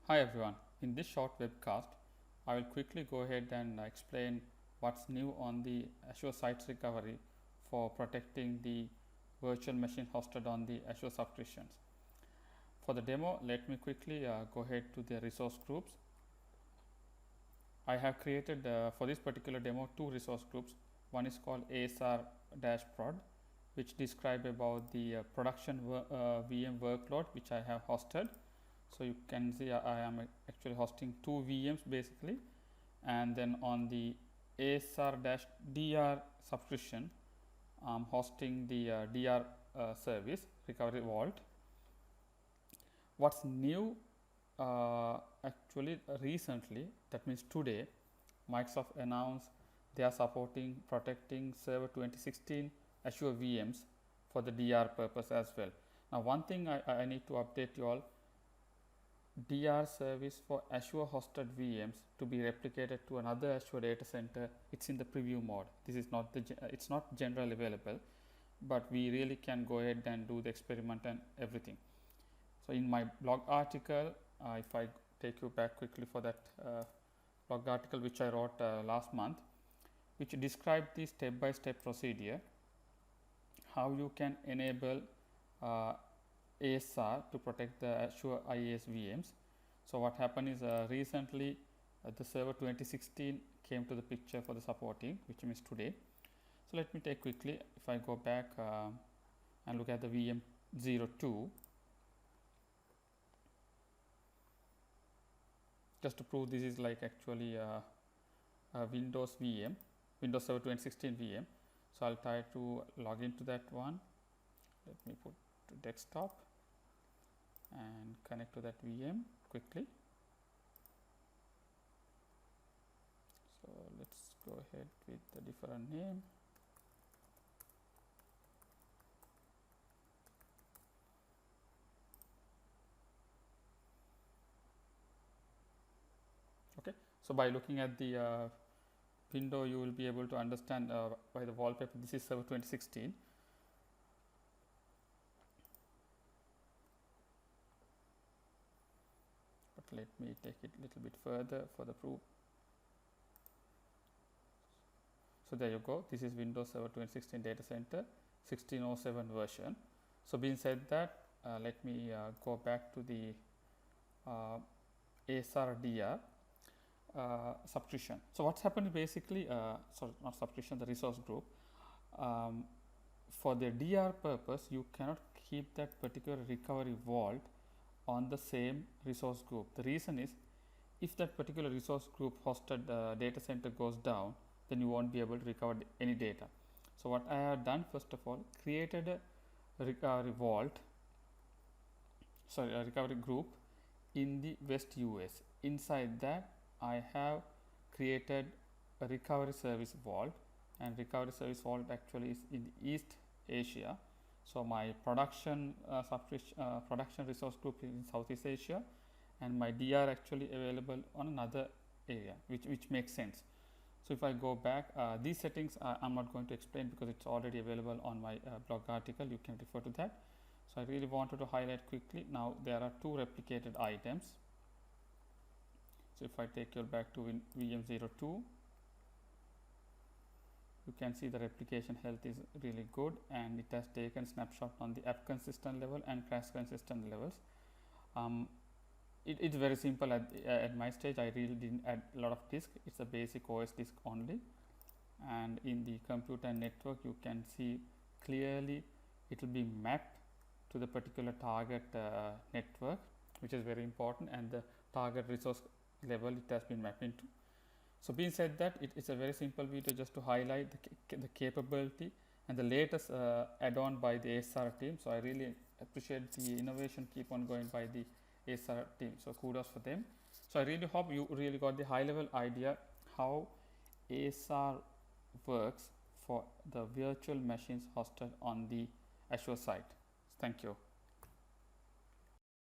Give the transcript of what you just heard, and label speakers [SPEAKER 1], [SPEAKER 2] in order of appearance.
[SPEAKER 1] Hi everyone, in this short webcast, I will quickly go ahead and explain what's new on the Azure Site Recovery for protecting the virtual machine hosted on the Azure subscriptions. For the demo, let me quickly go ahead to the resource groups. I have created for this particular demo two resource groups. One is called ASR-prod, which describe about the production VM workload which I have hosted. So you can see I am actually hosting two VMs basically, and then on the ASR-DR subscription I'm hosting the DR service recovery vault. What's new actually recently, that means today, Microsoft announced they are supporting protecting Server 2016 Azure VMs for the DR purpose as well. Now one thing I need to update you all, DR service for Azure hosted VMs to be replicated to another Azure data center, it's in the preview mode. This is not it's not generally available, but we really can go ahead and do the experiment and everything. So in my blog article, if I take you back quickly for that blog article which I wrote last month, which described the step-by-step procedure, how you can enable ASR to protect the Azure IaaS VMs. So what happened is recently the server 2016 came to the picture for the supporting, which means today. So let me take quickly, if I go back and look at the VM 02, just to prove this is like actually a Windows VM, Windows Server 2016 VM. So I'll try to log into that one. Let me put to desktop and connect to that VM quickly. So let's go ahead with a different name. Okay, so by looking at the window, you will be able to understand by the wallpaper, this is Server 2016. But let me take it a little bit further for the proof. So there you go, this is Windows Server 2016 data center 1607 version. So being said that, let me go back to the ASR-DR subscription. So what's happened basically, sorry, not subscription, the resource group. For the DR purpose, you cannot keep that particular recovery vault on the same resource group. The reason is, if that particular resource group hosted data center goes down, then you won't be able to recover any data. So what I have done, first of all, created a recovery vault, sorry, a recovery group in the West US. Inside that, I have created a recovery service vault, and recovery service vault actually is in the East Asia. So my production production resource group is in Southeast Asia, and my DR actually available on another area, which makes sense. So if I go back, these settings I'm not going to explain because it's already available on my blog article. You can refer to that. So I really wanted to highlight quickly. Now there are two replicated items. So if I take you back to VM02, you can see the replication health is really good, and it has taken snapshot on the app consistent level and crash consistent levels. It's very simple at my stage. I really didn't add a lot of disk. It's a basic OS disk only, and in the computer network you can see clearly it will be mapped to the particular target network, which is very important, and the target resource level it has been mapped into. So being said that, it's a very simple video just to highlight the capability and the latest add-on by the ASR team. So I really appreciate the innovation keep on going by the ASR team. So kudos for them. So I really hope you really got the high level idea how ASR works for the virtual machines hosted on the Azure site. Thank you.